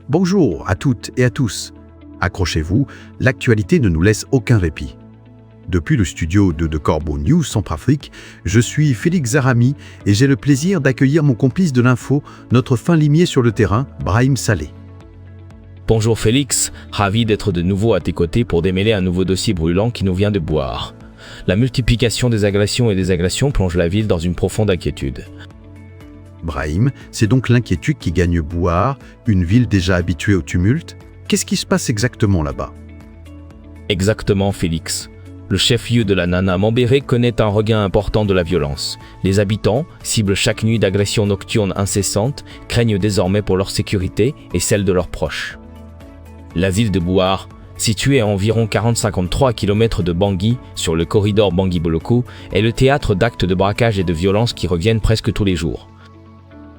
Bonjour à toutes et à tous. Accrochez-vous, l'actualité ne nous laisse aucun répit. Depuis le studio de Corbeau News Centrafrique, je suis Félix Zarami et j'ai le plaisir d'accueillir mon complice de l'info, notre fin limier sur le terrain, Brahim Saleh. Bonjour Félix, ravi d'être de nouveau à tes côtés pour démêler un nouveau dossier brûlant qui nous vient de Bouar. La multiplication des agressions plonge la ville dans une profonde inquiétude. Brahim, c'est donc l'inquiétude qui gagne Bouar, une ville déjà habituée au tumulte. Qu'est-ce qui se passe exactement là-bas? Exactement Félix. Le chef-lieu de la Nana Mambéré connaît un regain important de la violence. Les habitants, cibles chaque nuit d'agressions nocturnes incessantes, craignent désormais pour leur sécurité et celle de leurs proches. La ville de Bouar, située à environ 40-53 km de Bangui, sur le corridor Bangui-Boloko, est le théâtre d'actes de braquage et de violence qui reviennent presque tous les jours.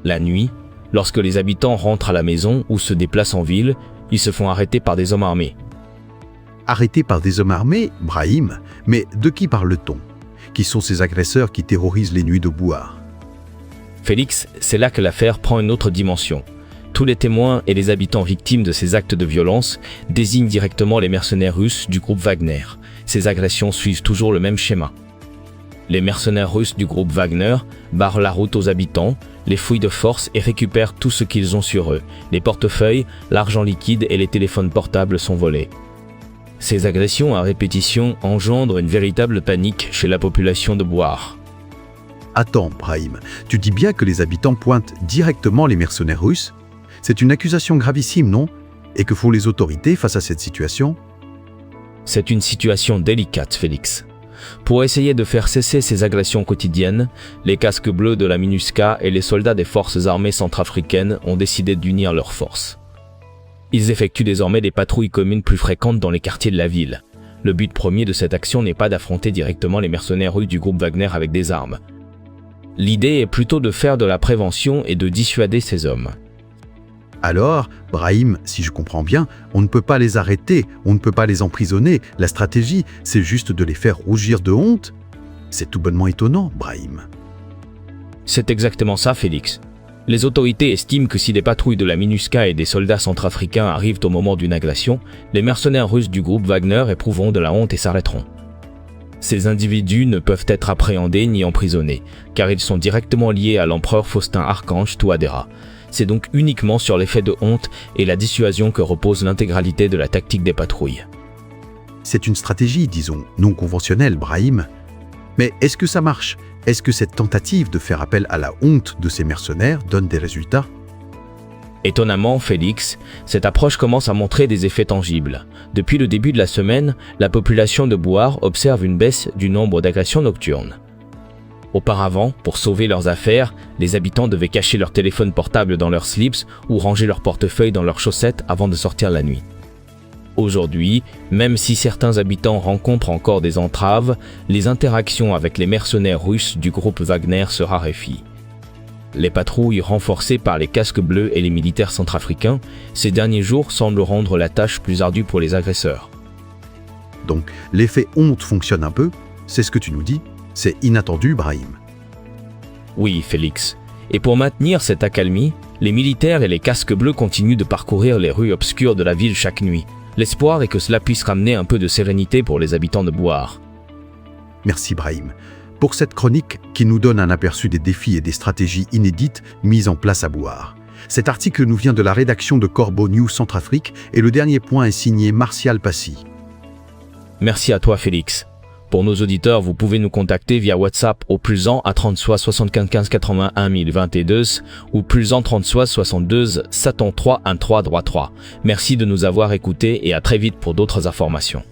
La nuit, lorsque les habitants rentrent à la maison ou se déplacent en ville, ils se font arrêter par des hommes armés. Arrêtés par des hommes armés, Brahim, mais de qui parle-t-on? Qui sont ces agresseurs qui terrorisent les nuits de Bouar? Félix, c'est là que l'affaire prend une autre dimension. Tous les témoins et les habitants victimes de ces actes de violence désignent directement les mercenaires russes du groupe Wagner. Ces agressions suivent toujours le même schéma. Les mercenaires russes du groupe Wagner barrent la route aux habitants, les fouillent de force et récupèrent tout ce qu'ils ont sur eux. Les portefeuilles, l'argent liquide et les téléphones portables sont volés. Ces agressions à répétition engendrent une véritable panique chez la population de Bouar. Attends, Brahim, tu dis bien que les habitants pointent directement les mercenaires russes? C'est une accusation gravissime, non? Et que font les autorités face à cette situation? C'est une situation délicate, Félix. Pour essayer de faire cesser ces agressions quotidiennes, les casques bleus de la MINUSCA et les soldats des forces armées centrafricaines ont décidé d'unir leurs forces. Ils effectuent désormais des patrouilles communes plus fréquentes dans les quartiers de la ville. Le but premier de cette action n'est pas d'affronter directement les mercenaires russes du groupe Wagner avec des armes. L'idée est plutôt de faire de la prévention et de dissuader ces hommes. Alors, Brahim, si je comprends bien, on ne peut pas les arrêter, on ne peut pas les emprisonner. La stratégie, c'est juste de les faire rougir de honte? C'est tout bonnement étonnant, Brahim. C'est exactement ça, Félix. Les autorités estiment que si des patrouilles de la MINUSCA et des soldats centrafricains arrivent au moment d'une agression, les mercenaires russes du groupe Wagner éprouveront de la honte et s'arrêteront. Ces individus ne peuvent être appréhendés ni emprisonnés, car ils sont directement liés à l'empereur Faustin Archange Touadéra. C'est donc uniquement sur l'effet de honte et la dissuasion que repose l'intégralité de la tactique des patrouilles. C'est une stratégie, disons, non conventionnelle, Brahim. Mais est-ce que ça marche? Est-ce que cette tentative de faire appel à la honte de ces mercenaires donne des résultats? Étonnamment, Félix, cette approche commence à montrer des effets tangibles. Depuis le début de la semaine, la population de Bouar observe une baisse du nombre d'agressions nocturnes. Auparavant, pour sauver leurs affaires, les habitants devaient cacher leur téléphone portable dans leurs slips ou ranger leur portefeuille dans leurs chaussettes avant de sortir la nuit. Aujourd'hui, même si certains habitants rencontrent encore des entraves, les interactions avec les mercenaires russes du groupe Wagner se raréfient. Les patrouilles renforcées par les casques bleus et les militaires centrafricains, ces derniers jours semblent rendre la tâche plus ardue pour les agresseurs. Donc, l'effet honte fonctionne un peu? C'est ce que tu nous dis? C'est inattendu, Brahim. Oui, Félix. Et pour maintenir cette accalmie, les militaires et les casques bleus continuent de parcourir les rues obscures de la ville chaque nuit. L'espoir est que cela puisse ramener un peu de sérénité pour les habitants de Bouar. Merci, Brahim, pour cette chronique qui nous donne un aperçu des défis et des stratégies inédites mises en place à Bouar. Cet article nous vient de la rédaction de Corbeau News Centrafrique et le dernier point est signé Martial Passy. Merci à toi, Félix. Pour nos auditeurs, vous pouvez nous contacter via WhatsApp au +1 à 33 75 81 022 ou +1 33 62 73 13 3. Merci de nous avoir écoutés et à très vite pour d'autres informations.